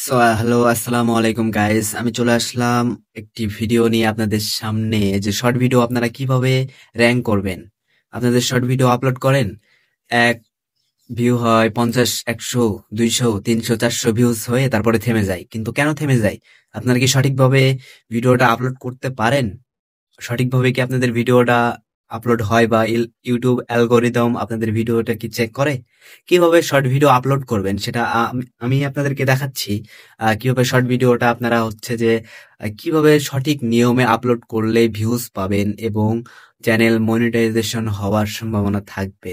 So hello, আসসালামু আলাইকুম guys. আমি চলে আসলাম একটি ভিডিও নিয়ে আপনাদের সামনে, যে শর্ট ভিডিও আপনারা কিভাবে র্যাঙ্ক করবেন। আপনাদের শর্ট ভিডিও আপলোড করেন, এক ভিউ হয় 50, 100, 200, 300, 400 ভিউজ হয়ে তারপরে থেমে যায়। কিন্তু কেন থেমে যায়? আপনারা কি সঠিকভাবে ভিডিওটা আপলোড করতে পারেন? সঠিকভাবে কি আপনাদের ভিডিওটা আপলোড হয়, বা ইউটিউব অ্যালগোরিদম আপনাদের ভিডিওটা কি চেক করে? কিভাবে শর্ট ভিডিও আপলোড করবেন সেটা আমি আপনাদেরকে দেখাচ্ছি। কিভাবে শর্ট ভিডিওটা আপনারা হচ্ছে যে কিভাবে সঠিক নিয়মে আপলোড করলে ভিউজ পাবেন এবং চ্যানেল মনিটাইজেশন হওয়ার সম্ভাবনা থাকবে।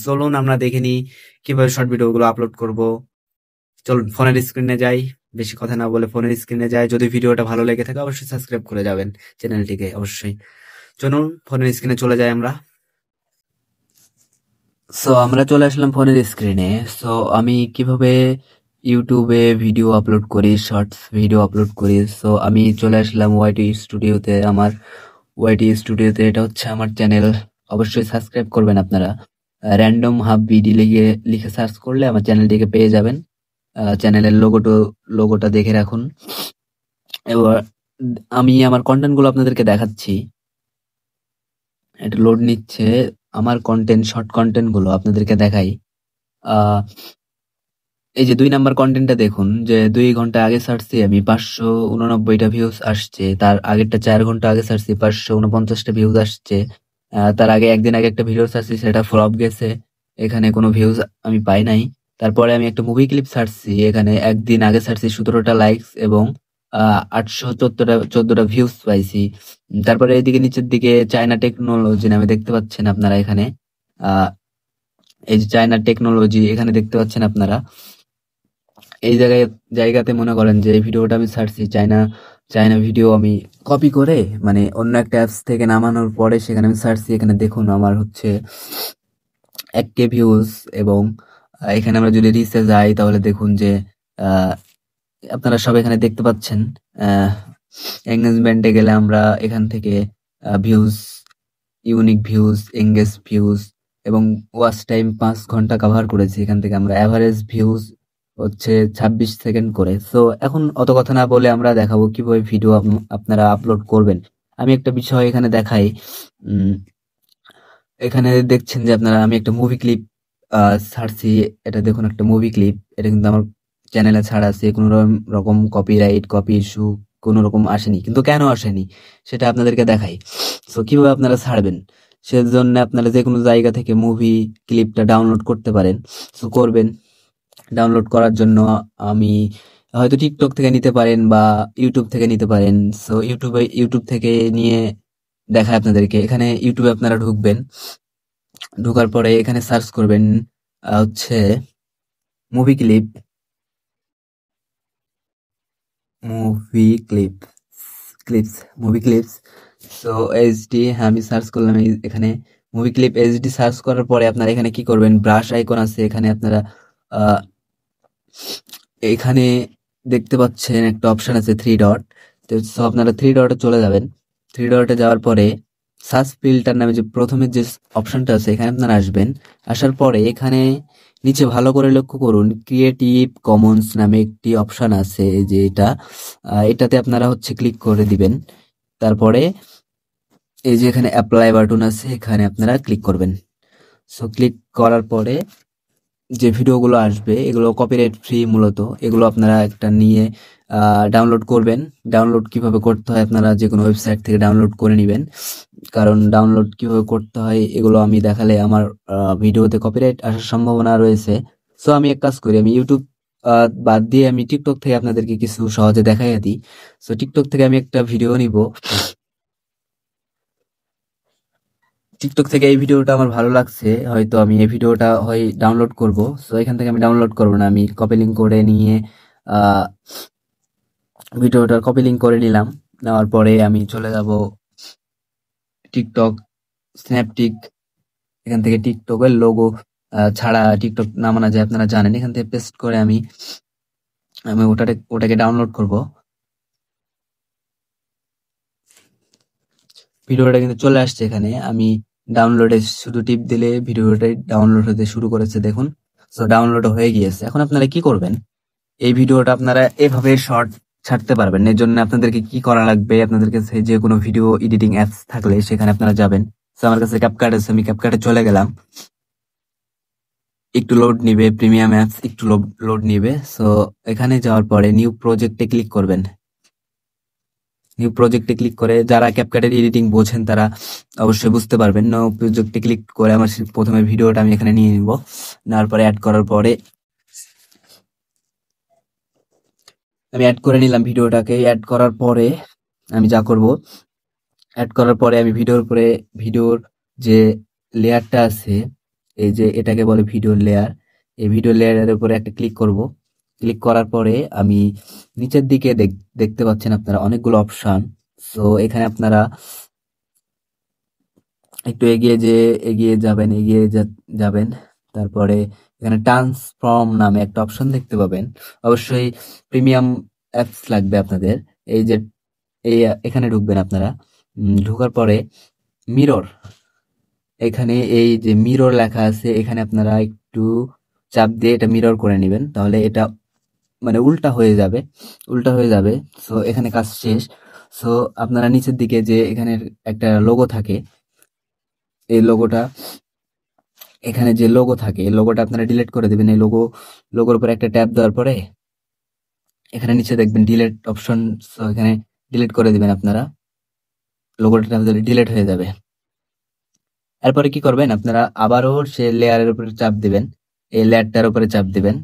চলুন আমরা দেখে নিই কিভাবে শর্ট ভিডিওগুলো আপলোড করব। চলুন ফোনের স্ক্রিনে যাই। বেশি কথা না বলে ফোনের স্ক্রিনে যাই। যদি ভিডিওটা ভালো লেগে থাকে অবশ্যই সাবস্ক্রাইব করে যাবেন চ্যানেলটিকে, অবশ্যই। চলুন ফোনের স্ক্রিনে চলে যাই আমরা। সো আমরা চলে আসলাম ফোনের স্ক্রিনে। সো আমি কিভাবে ইউটিউবে ভিডিও আপলোড করি, শর্টস ভিডিও আপলোড করি। সো আমি চলে আসলাম ওয়াইটি স্টুডিওতে। আমার ওয়াইটি স্টুডিওতে এটা হচ্ছে আমার চ্যানেল। অবশ্যই সাবস্ক্রাইব করবেন আপনারা। র্যান্ডম হাব বিডি লিখে সার্চ করলে আমার চ্যানেলটিকে পেয়ে যাবেন। চ্যানেলের লোগোটা দেখে রাখুন। এবার আমি আমার কন্টেন্ট গুলো আপনাদেরকে দেখাচ্ছি। এটা লোড নিচ্ছে। আমার কন্টেন্ট, শর্ট কন্টেন্ট গুলো আপনাদেরকে দেখাই। আহ এই যে 2 নাম্বার কন্টেন্টটা দেখুন, যে 2 ঘন্টা আগে ছাড়ছি আমি, 589টা ভিউজ আসছে। তার আগেরটা 4 ঘন্টা আগে ছাড়ছি, 549টা ভিউজ আসছে। তার আগে একদিন আগে একটা ভিডিও ছাড়ছি, সেটা ফ্লপ গেছে, এখানে কোনো ভিউজ আমি পাই নাই। তারপরে আমি একটা মুভি ক্লিপ ছাড়ছি, এখানে একদিন আগে ছাড়ছি, 17টা লাইকস এবং 814টা ভিউজ পাইছি। তারপরে এইদিকে নিচের দিকে চায়না টেকনোলজি নামে দেখতে পাচ্ছেন আপনারা এখানে। আহ এই যে চায়না টেকনোলজি এখানে দেখতে পাচ্ছেন আপনারা। এই জায়গাতে মনে করেন যে এই ভিডিওটা আমি ছাড়ছি, চায়না চায়না ভিডিও আমি কপি করে, মানে অন্য একটা অ্যাপস থেকে নামানোর পরে সেখানে আমি ছাড়ছি। এখানে দেখুন আমার হচ্ছে 1K ভিউজ। এবং এখানে আমরা যদি রিচে যাই তাহলে দেখুন যে আহ, আপনারা সব এখানে দেখতে পাচ্ছেন। এঙ্গেজমেন্টে গেলে আমরা এখান থেকে views, unique views, engage views এবং ওয়াচ টাইম 5 ঘন্টা কভার করেছি। এখান থেকে আমরা অ্যাভারেজ ভিউজ হচ্ছে 26 সেকেন্ড করে। সো এখন অত কথা না বলে আমরা দেখাবো কিভাবে ভিডিও আপনারা আপলোড করবেন। আমি একটা বিষয় এখানে দেখাই। উম, এখানে দেখছেন যে আপনারা, আমি একটা মুভি ক্লিপ ছাড়ছি। এটা দেখুন, একটা মুভি ক্লিপ। এটা কিন্তু আমার চ্যানেলে ছাড়া আছে, কোনো রকম কপিরাইট, কপি ইস্যু কোনো রকম আসেনি। কিন্তু কেন আসেনি সেটা আপনাদেরকে দেখাই। সো কিভাবে আপনারা ছাড়বেন, সেজন্য আপনারা যে কোনো জায়গা থেকে মুভি ক্লিপটা ডাউনলোড করতে পারেন। সো করবেন। ডাউনলোড করার জন্য আমি হয়তো টিকটক থেকে নিতে পারেন বা ইউটিউব থেকে নিতে পারেন। সো ইউটিউব থেকে নিয়ে দেখায় আপনাদেরকে। এখানে ইউটিউবে আপনারা ঢুকবেন। ঢোকার পরে এখানে সার্চ করবেন হচ্ছে movie clip, movie clip, clips, movie clips. So HD, হ্যাঁ আমি সার্চ করলাম এখানে মুভি ক্লিপ এইচডি। সার্চ করার পরে আপনারা এখানে কি করবেন, ব্রাশ আইকন আছে এখানে, আপনারা আহ, এখানে দেখতে পাচ্ছেন একটা অপশন আছে 3 ডট। তো সো আপনারা 3 ডটে চলে যাবেন। 3 ডটে যাওয়ার পরে সার্চ ফিল্টার নামে যে প্রথমে যে অপশনটা আছে এখানে আপনারা আসবেন। আসার পরে এখানে নিচে ভালো করে লক্ষ্য করুন, ক্রিয়েটিভ কমন্স নামে একটি অপশন আছে, এই যে এটাতে আপনারা হচ্ছে ক্লিক করে দিবেন। তারপরে এই যে এখানে অ্যাপ্লাই বাটন আছে, এখানে আপনারা ক্লিক করবেন। সো ক্লিক করার পরে যে ভিডিওগুলো আসবে এগুলো কপিরাইট ফ্রি, মূলত এগুলো আপনারা একটা নিয়ে ডাউনলোড করবেন। ডাউনলোড কিভাবে করতে হয় আপনারা যে কোনো ওয়েবসাইট থেকে ডাউনলোড করে নেবেন, কারণ ডাউনলোড কিভাবে করতে হয় এগুলো আমি দেখালে আমার ভিডিওতে কপিরাইট আসার সম্ভাবনা রয়েছে। সো আমি এক কাজ করি, আমি ইউটিউব বাদ দিয়ে আমি টিকটক থেকে আপনাদেরকে কিছু সহজে দেখাই দিই। সো টিকটক থেকে আমি একটা ভিডিও নিব। টিকটক থেকে এই ভিডিওটা আমার ভালো লাগছে, হয়তো আমি এই ভিডিওটা হয় ডাউনলোড করব। সো এখান থেকে আমি ডাউনলোড করব না, আমি কপি লিঙ্ক করে নিয়ে আহ, ভিডিওটার কপি লিঙ্ক করে নিলাম। নেওয়ার পরে আমি চলে যাব টিকটক, স্ন্যাপটিক। এখান থেকে টিকটকের লোগো ছাড়া টিকটক নামানো যায় আপনারা জানেন। এখান থেকে পেস্ট করে আমি আমি ওটাকে ডাউনলোড করব। ভিডিওটা কিন্তু চলে আসছে এখানে। আমি ডাউনলোডে শুধু টিপ দিলে ভিডিওটাই ডাউনলোড হতে শুরু করেছে, দেখুন। সো ডাউনলোড হয়ে গিয়েছে। এখন আপনারা কি করবেন, এই ভিডিওটা আপনারা এভাবে শর্ট ছাড়তে পারবেন। এর জন্য আপনাদেরকে কি করা লাগবে, আপনাদের কাছে যে কোনো ভিডিও এডিটিং অ্যাপস থাকলে সেখানে আপনারা যাবেন। তো আমার কাছে ক্যাপকাট আছে, আমি ক্যাপকাটে চলে গেলাম। একটু লোড নিবে, প্রিমিয়াম অ্যাপস একটু লোড নিবে। সো এখানে যাওয়ার পরে নিউ প্রজেক্টে ক্লিক করবেন। নিউ প্রজেক্টে ক্লিক করে যারা ক্যাপকাটের এডিটিং বোঝেন তারা অবশ্যই বুঝতে পারবেন। নিউ প্রজেক্টে ক্লিক করে আমার প্রথমে ভিডিওটা আমি এখানে নিয়ে নিব। নেওয়ার পরে অ্যাড করার পরে আমি অ্যাড করে নিলাম ভিডিওটাকে। অ্যাড করার পরে আমি যা করব, অ্যাড করার পরে আমি ভিডিওর যে লেয়ারটা আছে, এই যে এটাকে বলে ভিডিও লেয়ার, এই ভিডিও লেয়ারের উপরে একটা ক্লিক করব। ক্লিক করার পরে আমি নিচের দিকে দেখতে পাচ্ছেন আপনারা অনেকগুলো অপশন। সো এখানে আপনারা একটু এগিয়ে যাবেন, যাবেন। তারপরে এখানে ট্রান্সফর্ম নামে একটা অপশন দেখতে পাবেন। অবশ্যই প্রিমিয়াম অ্যাপস লাগবে আপনাদের। এই যে এই এখানে ঢুকবেন আপনারা। ঢোকার পরে মিরর, এখানে এই যে মিরর লেখা আছে এখানে আপনারা একটু চাপ দিয়ে এটা মিরর করে নেবেন, তাহলে এটা মানে উল্টা হয়ে যাবে। সো এখানে কাজ শেষ। সো আপনারা নিচের দিকে যে এখানে একটা লোগো থাকে, এই লোগোটা, এখানে যে লোগো থাকে এই লোগোটা আপনারা ডিলিট করে দিবেন। এই লোগোর উপর একটা ট্যাপ দেওয়ার পরে এখানে নিচে দেখবেন ডিলিট অপশন। সো এখানে ডিলিট করে দিবেন আপনারা, লোগোটা ট্যাপ দিলে ডিলিট হয়ে যাবে। এরপরে কি করবেন, আপনারা আবারও সে লেয়ারের উপরে চাপ দিবেন, এই লেয়ারটার উপরে চাপ দিবেন,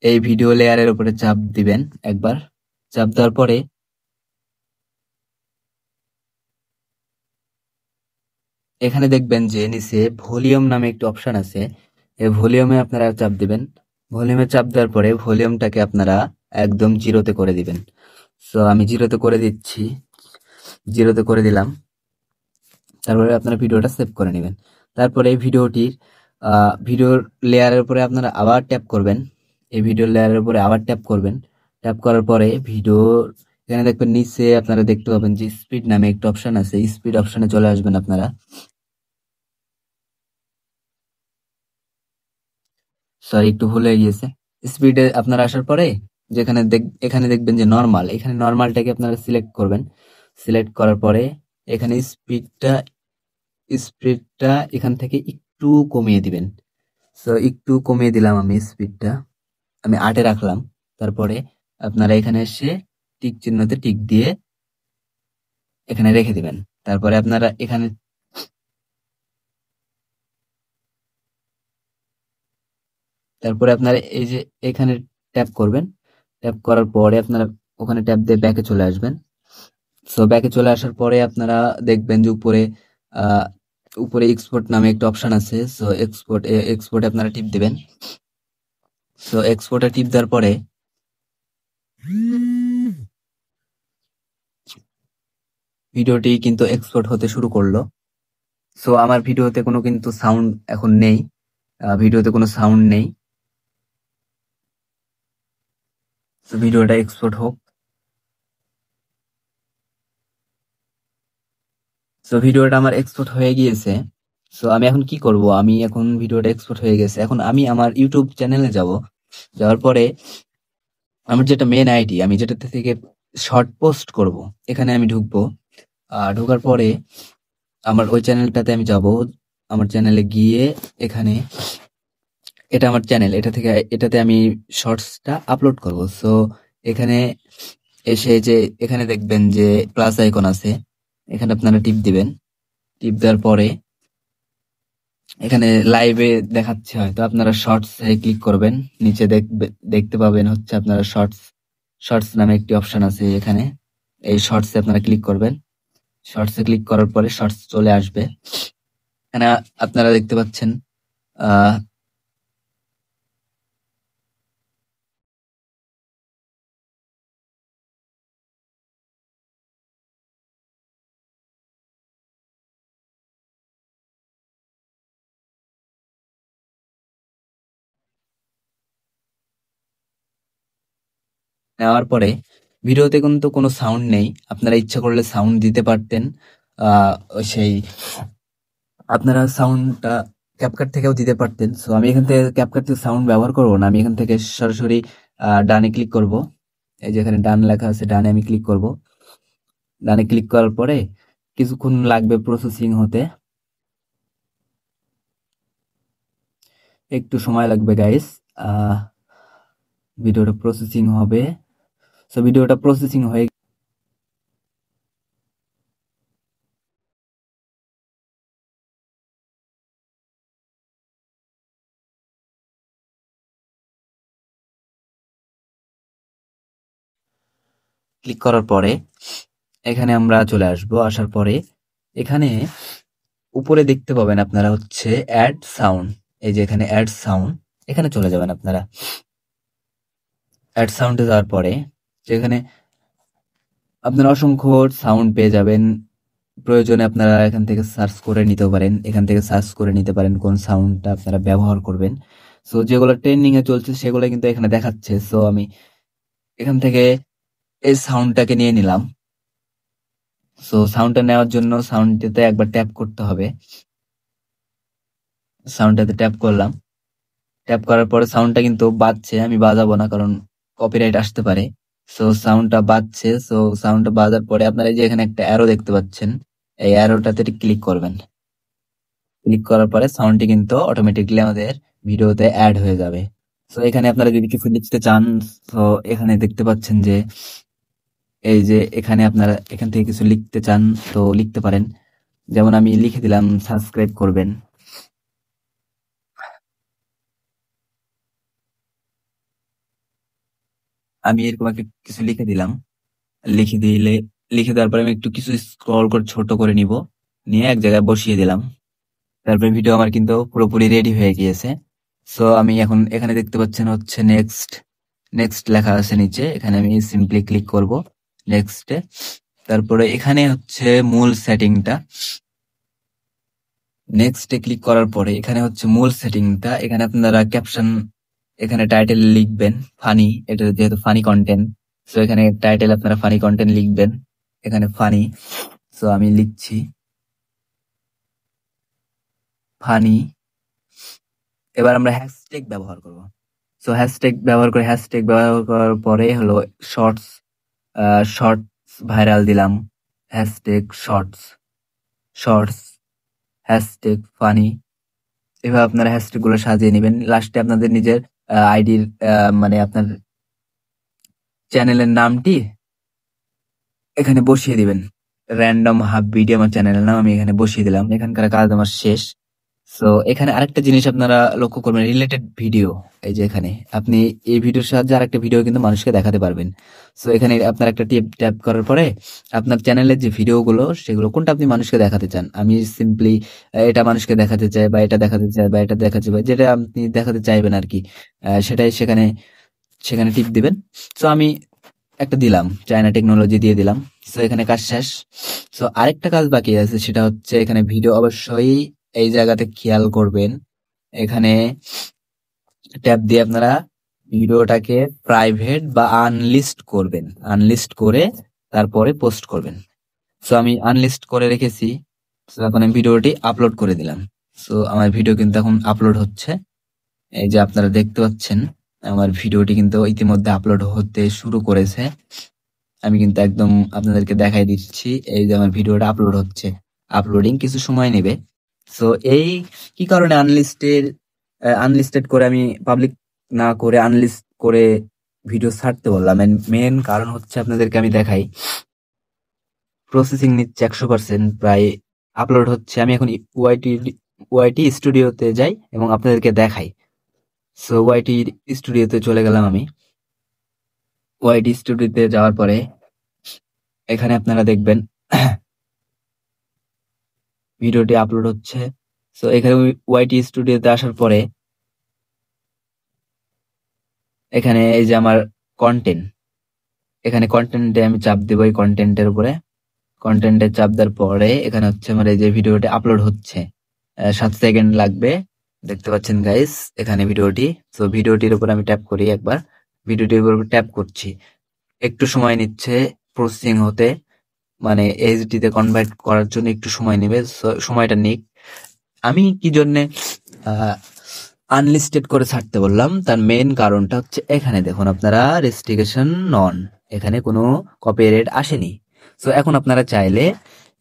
এই ভিডিও লেয়ারের উপরে চাপ দিবেন একবার। চাপ দেওয়ার পরে এখানে দেখবেন যে নিচে ভলিউম নামে একটি অপশন আছে, এই ভলিউমে আপনারা চাপ দিবেন। ভলিউমে চাপ দেওয়ার পরে ভলিউমটাকে আপনারা একদম জিরোতে করে দিবেন। সো আমি জিরোতে করে দিচ্ছি, জিরোতে করে দিলাম। তারপরে আপনারা ভিডিওটা সেভ করে নেবেন। তারপরে এই ভিডিওর লেয়ারের উপরে আপনারা আবার ট্যাপ করবেন। এই ভিডিও লেয়ারের উপরে আবার ট্যাপ করবেন। ট্যাপ করার পরে এখানে দেখবেন নিচে আপনারা দেখতে পাবেন যে স্পিড নামে একটা অপশন আছে, স্পিড অপশনে চলে আসবেন আপনারা। সরি, একটু ভুল হয়ে গিয়েছে। স্পিডে আপনারা আসার পরে যেখানে এখানে দেখবেন যে নর্মাল, এখানে নর্মালটাকে আপনারা সিলেক্ট করবেন। সিলেক্ট করার পরে এখানে স্পিডটা এখান থেকে একটু কমিয়ে দিবেন। সো একটু কমিয়ে দিলাম আমি স্পিডটা, আমি 8-এ রাখলাম। তারপরে আপনারা এখানে এসে টিক চিহ্নতে টিক দিয়ে এখানে রেখে দিবেন। তারপরে আপনারা এই যে এখানে ট্যাপ করবেন। ট্যাপ করার পরে আপনারা ওখানে ট্যাপ দিয়ে ব্যাকে চলে আসবেন। সো ব্যাকে চলে আসার পরে আপনারা দেখবেন যে উপরে এক্সপোর্ট নামে একটা অপশন আছে। সো এক্সপোর্টে আপনারা টিপ দিবেন। সো এক্সপোর্টে টিপ দেওয়ার পরে ভিডিওটি কিন্তু এক্সপোর্ট হতে শুরু করলো। সো আমার ভিডিওতে কোনো কিন্তু সাউন্ড এখন নেই, ভিডিওতে কোনো সাউন্ড নেই। তো ভিডিওটা এক্সপোর্ট হোক। সো ভিডিওটা আমার এক্সপোর্ট হয়ে গিয়েছে। সো আমি এখন কি করব, আমি এখন ভিডিওটা এক্সপোর্ট হয়ে গেছে, এখন আমি আমার ইউটিউব চ্যানেলে যাব। যাওয়ার পরে আমার যেটা মেন আইডি, আমি যেটাতে থেকে শর্ট পোস্ট করব, এখানে আমি ঢুকবো। ঢোকার পরে আমার ওই চ্যানেলটাতে আমি যাব। আমার চ্যানেলে গিয়ে এখানে এটা আমার চ্যানেল, এটাতে আমি শর্টসটা আপলোড করব। সো এখানে এসে যে এখানে দেখবেন যে প্লাস আইকন আছে, এখানে আপনারা টিপ দিবেন। টিপ দেওয়ার পরে এখানে লাইভে দেখাচ্ছে, হয়তো আপনারা শর্টস এ ক্লিক করবেন। নিচে দেখতে পাবেন হচ্ছে আপনারা শর্টস নামে একটি অপশন আছে এখানে, এই শর্টসে আপনারা ক্লিক করবেন। শর্টসে ক্লিক করার পরে শর্টস চলে আসবে। এখানে আপনারা দেখতে পাচ্ছেন আহ নেওয়ার পরে ভিডিওতে কিন্তু কোনো সাউন্ড নেই, আপনারা ইচ্ছা করলে সাউন্ড দিতে পারতেন। সেই আপনারা সাউন্ডটা ক্যাপকাট থেকেও দিতে পারতেন। সো আমি এখান থেকে ক্যাপকাট থেকে সাউন্ড ব্যবহার করবো না, আমি এখান থেকে সরাসরি ডানে ক্লিক করব। এই যে এখানে ডান লেখা আছে, ডানে আমি ক্লিক করব। ডানে ক্লিক করার পরে কিছুক্ষণ লাগবে প্রসেসিং হতে, একটু সময় লাগবে গাইস। ভিডিওটা প্রসেসিং হবে। সো ভিডিওটা প্রসেসিং হয়ে ক্লিক করার পরে এখানে আমরা চলে আসবো। আসার পরে এখানে উপরে দেখতে পাবেন আপনারা হচ্ছে অ্যাড সাউন্ড। এই যে এখানে অ্যাড সাউন্ড, এখানে চলে যাবেন আপনারা। অ্যাড সাউন্ডে যাওয়ার পরে যেখানে আপনারা অসংখ্য সাউন্ড পেয়ে যাবেন। প্রয়োজনে আপনারা এখান থেকে সার্চ করে নিতে পারেন, এখান থেকে সার্চ করে নিতে পারেন কোন সাউন্ডটা আপনারা ব্যবহার করবেন। সো যেগুলো ট্রেন্ডিং এ চলছে সেগুলো কিন্তু এখানে দেখাচ্ছে। সো আমি এখান থেকে এই সাউন্ডটাকে নিয়ে নিলাম। সো সাউন্ডটা নেওয়ার জন্য সাউন্ডটাতে একবার ট্যাপ করতে হবে। সাউন্ডটাতে ট্যাপ করলাম। ট্যাপ করার পরে সাউন্ডটা কিন্তু বাজছে, আমি বাজাবো না কারণ কপিরাইট আসতে পারে। সো সাউন্ডটা বাজছে। সো সাউন্ডটা বাজার পরে আপনারা এই যে এখানে একটা অ্যারো দেখতে পাচ্ছেন, এই অ্যারোটাতে ক্লিক করবেন। ক্লিক করার পরে সাউন্ডটি কিন্তু অটোমেটিকলি আমাদের ভিডিওতে অ্যাড হয়ে যাবে। সো এখানে আপনারা যদি কিছু লিখতে চান, তো এখানে দেখতে পাচ্ছেন যে এই যে এখানে আপনারা এখান থেকে কিছু লিখতে চান তো লিখতে পারেন। যেমন আমি লিখে দিলাম সাবস্ক্রাইব করবেন। আমি এরকম একটা কিছু লিখে দিলাম। লিখে দিলে লিখে দেওয়ার পরে আমি একটু কিছু স্ক্রল করে ছোট করে নিব, নিয়ে এক জায়গায় বসিয়ে দিলাম। তারপরে ভিডিও আমার কিন্তু পুরোপুরি রেডি হয়ে গিয়েছে। সো আমি এখন এখানে দেখতে পাচ্ছেন হচ্ছে নেক্সট, নেক্সট লেখা আছে নিচে, এখানে আমি সিম্পলি ক্লিক করব নেক্সটে। তারপরে এখানে হচ্ছে মূল সেটিংটা, নেক্সটে ক্লিক করার পরে এখানে হচ্ছে মূল সেটিংটা। এখানে আপনারা ক্যাপশন, এখানে টাইটেল লিখবেন ফানি, এটা যেহেতু ফানি কন্টেন্ট। সো এখানে টাইটেল আপনারা ফানি কন্টেন্ট লিখবেন, এখানে ফানি। সো আমি লিখছি ফানি। এবার আমরা হ্যাশট্যাগ ব্যবহার করব। সো হ্যাশট্যাগ ব্যবহার করার পরে হলো শর্টস, শর্টস ভাইরাল দিলাম, hashtag shorts, shorts hashtag funny. এভাবে আপনারা হ্যাশট্যাগ গুলো সাজিয়ে নেবেন। লাস্টে আপনাদের নিজের আইডির মানে আপনার চ্যানেলের নামটি এখানে বসিয়ে দিবেন। র্যান্ডম হাব ভিডিও আমার চ্যানেলের নাম আমি এখানে বসিয়ে দিলাম। এখানকার কাজ আমার শেষ। সো এখানে আরেকটা জিনিস আপনারা লক্ষ্য করবেন, রিলেটেড ভিডিও। এই যে এখানে আপনি এই ভিডিওর সাহায্যে আরেকটা ভিডিও কিন্তু মানুষকে দেখাতে পারবেন। সো এখানে আপনার একটা ট্যাপ করার পরে আপনার চ্যানেলের যে ভিডিওগুলো সেগুলো কোনটা আপনি মানুষকে দেখাতে চান। আমি সিম্পলি এটা মানুষকে দেখাতে চাই, বা এটা দেখাতে চাই, বা এটা দেখাতে চাই, যেটা আপনি দেখাতে চাইবেন আর কি, সেটাই সেখানে সেখানে টিপ দিবেন। সো আমি একটা দিলাম, চায়না টেকনোলজি দিয়ে দিলাম। সো এখানে কাজ শেষ। সো আরেকটা কাজ বাকি আছে, সেটা হচ্ছে এখানে ভিডিও অবশ্যই এই জায়গাতে খেয়াল করবেন। এখানে ট্যাব দিয়ে আপনারা ভিডিওটাকে প্রাইভেট বা আনলিস্ট করবেন, আনলিস্ট করে তারপরে পোস্ট করবেন। সো আমি আনলিস্ট করে রেখেছি। সো এখন আমি ভিডিওটি আপলোড করে দিলাম। সো আমার ভিডিও কিন্তু এখন আপলোড হচ্ছে। এই যে আপনারা দেখতে পাচ্ছেন আমার ভিডিওটি কিন্তু ইতিমধ্যে আপলোড হতে শুরু করেছে। আমি কিন্তু একদম আপনাদেরকে দেখাই দিচ্ছি, এই যে আমার ভিডিওটা আপলোড হচ্ছে। আপলোডিং কিছু সময় নেবে। সো এই কি কারণে আনলিস্টেড করে আমি পাবলিক না করে আনলিস্ট করে ভিডিও ছাড়তে বললাম, মেন কারণ হচ্ছে আপনাদেরকে আমি দেখাই। প্রসেসিং নিচ্ছে 100%, প্রায় আপলোড হচ্ছে। আমি এখন ওয়াইটি স্টুডিওতে যাই এবং আপনাদেরকে দেখাই। সো ওয়াইটি স্টুডিওতে চলে গেলাম আমি। ওয়াইটি স্টুডিওতে যাওয়ার পরে এখানে আপনারা দেখবেন ভিডিওটি আপলোড হচ্ছে। সো এখানে ওয়াইটি স্টুডিওতে আসার পরে এখানে এই যে আমার কন্টেন্ট, এখানে কন্টেন্টে আমি চাপ দেবো, এই কন্টেন্টের উপরে। কন্টেন্টে চাপ দেওয়ার পরে এখানে হচ্ছে আমার এই যে ভিডিওটি আপলোড হচ্ছে, 7 সেকেন্ড লাগবে। দেখতে পাচ্ছেন গাইস এখানে ভিডিওটি। তো ভিডিওটির উপর আমি ট্যাপ করি একবার, ভিডিওটির উপর ট্যাপ করছি। একটু সময় নিচ্ছে প্রসেসিং হতে, মানে এইচডি তে কনভার্ট করার জন্য একটু সময় নেবে। সময়টা নিক। আমি কি জন্যে আনলিস্টেড করে ছাড়তে বললাম, তার মেইন কারণটা হচ্ছে এখানে দেখুন আপনারা রেস্ট্রিকশন নন, এখানে কোনো কপিরাইট আসেনি। সো এখন আপনারা চাইলে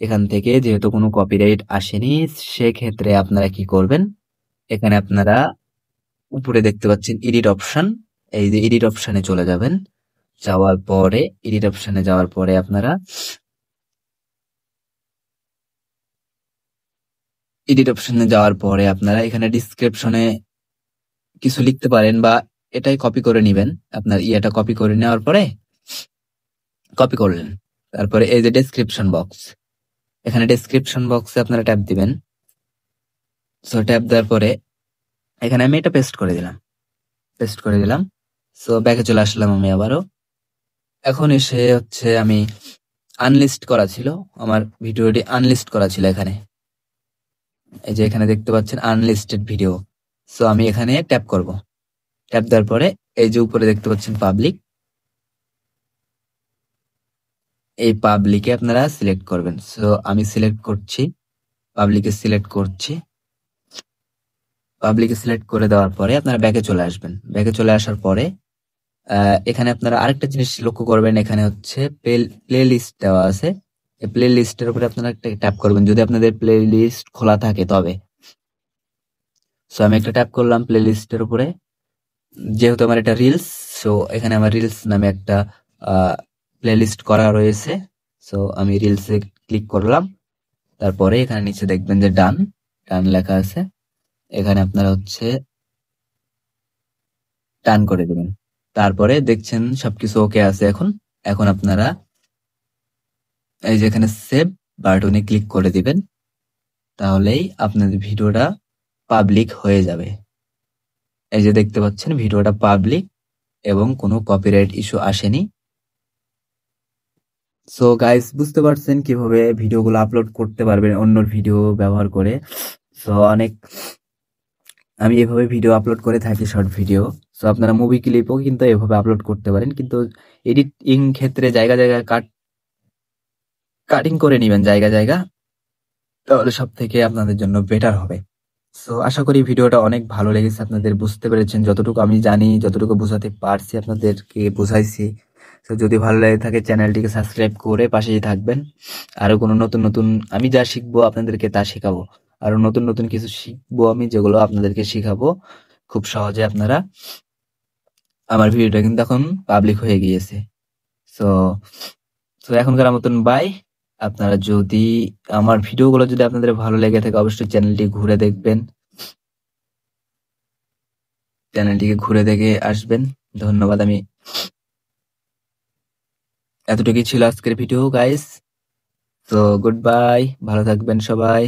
এখান থেকে যেহেতু কোনো কপিরাইট আসেনি, সেক্ষেত্রে আপনারা কি করবেন, এখানে আপনারা উপরে দেখতে পাচ্ছেন এডিট অপশন, এই যে এডিট অপশনে চলে যাবেন। যাওয়ার পরে এডিট অপশনে যাওয়ার পরে আপনারা এখানে ডিসক্রিপশনে কিছু লিখতে পারেন বা এটাই কপি করে নিবেন। আপনার ইয়েটা কপি করে নেওয়ার পরে কপি করলেন, তারপরে এই যে ডেসক্রিপশন বক্স, এখানে ডেসক্রিপশন বক্সে আপনারা ট্যাপ দিবেন। সো ট্যাপ দেওয়ার পরে এখানে আমি এটা পেস্ট করে দিলাম। সো ব্যাকে চলে আসলাম আমি আবারও। এখন এসে হচ্ছে আমি আনলিস্ট করা ছিল, আমার ভিডিওটি আনলিস্ট করা ছিল এখানে, এই যে এখানে দেখতে পাচ্ছেন আনলিস্টেড ভিডিও। সো আমি এখানে ট্যাপ করব। ট্যাপ দেওয়ার পরে এই যে উপরে দেখতে পাচ্ছেন পাবলিক, এই পাবলিকে আপনারা সিলেক্ট করবেন। সো আমি সিলেক্ট করছি, পাবলিকে সিলেক্ট করছি। পাবলিকে সিলেক্ট করে দেওয়ার পরে আপনারা ব্যাকে চলে আসবেন। ব্যাকে চলে আসার পরে এখানে আপনারা আরেকটা জিনিস লক্ষ্য করবেন, এখানে হচ্ছে প্লে লিস্ট দেওয়া আছে। এই প্লে লিস্টের উপরে আপনারা একটা ট্যাপ করবেন যদি আপনাদের প্লে লিস্ট খোলা থাকে তবে। সো আমি একটা ট্যাপ করলাম প্লে লিস্টের উপরে, যেহেতু আমার এটা রিলস, সো এখানে আমার রিলস নামে একটা প্লে লিস্ট করা রয়েছে। সো আমি রিলসে ক্লিক করলাম, তারপরে এখানে নিচে দেখবেন যে ডান লেখা আছে, এখানে আপনারা হচ্ছে ডান করে দেবেন। তারপরে দেখছেন সবকিছু ওকে আছে। এখন এখন আপনারা এই যে এখানে সেভ বাটনে ক্লিক করে দিবেন, তাহলেই আপনাদের ভিডিওটা পাবলিক হয়ে যাবে। এই যে দেখতে পাচ্ছেন ভিডিওটা পাবলিক এবং কোনো কপিরাইট ইস্যু আসেনি। সো গাইস, বুঝতে পারছেন কিভাবে ভিডিওগুলো আপলোড করতে পারবেন অন্যর ভিডিও ব্যবহার করে। সো আমি এভাবে ভিডিও আপলোড করে থাকি, শর্ট ভিডিও। সো আপনারা মুভি ক্লিপও কিন্তু এভাবে আপলোড করতে পারেন, কিন্তু এডিটিং ক্ষেত্রে জায়গা কাটিং করে নিবেন জায়গা, তাহলে সব থেকে আপনাদের জন্য বেটার হবে। সো আশা করি ভিডিওটা অনেক ভালো লেগেছে, আপনাদের বুঝতে পেরেছেন। যতটুকু আমি জানি, যতটুকু বোঝাতে পারছি আপনাদেরকে বুঝাইছি। তো যদি ভালো লেগে থাকে চ্যানেলটিকে সাবস্ক্রাইব করে পাশেই থাকবেন। আরো কোনো নতুন আমি যা শিখবো আপনাদেরকে তা শেখাবো। আরো নতুন কিছু শিখবো আমি, যেগুলো আপনাদেরকে শিখাবো খুব সহজে। আপনারা আমার ভিডিওটা কিন্তু এখন পাবলিক হয়ে গিয়েছে। সো তো এখনকার মতন বাই। আপনারা যদি আমার ভিডিওগুলো যদি আপনাদের ভালো লেগে থাকে, অবশ্যই চ্যানেলটিকে ঘুরে দেখে আসবেন। ধন্যবাদ। আমি এতটুকুই ছিল আজকের ভিডিও গাইস। তো গুড বাই, ভালো থাকবেন সবাই।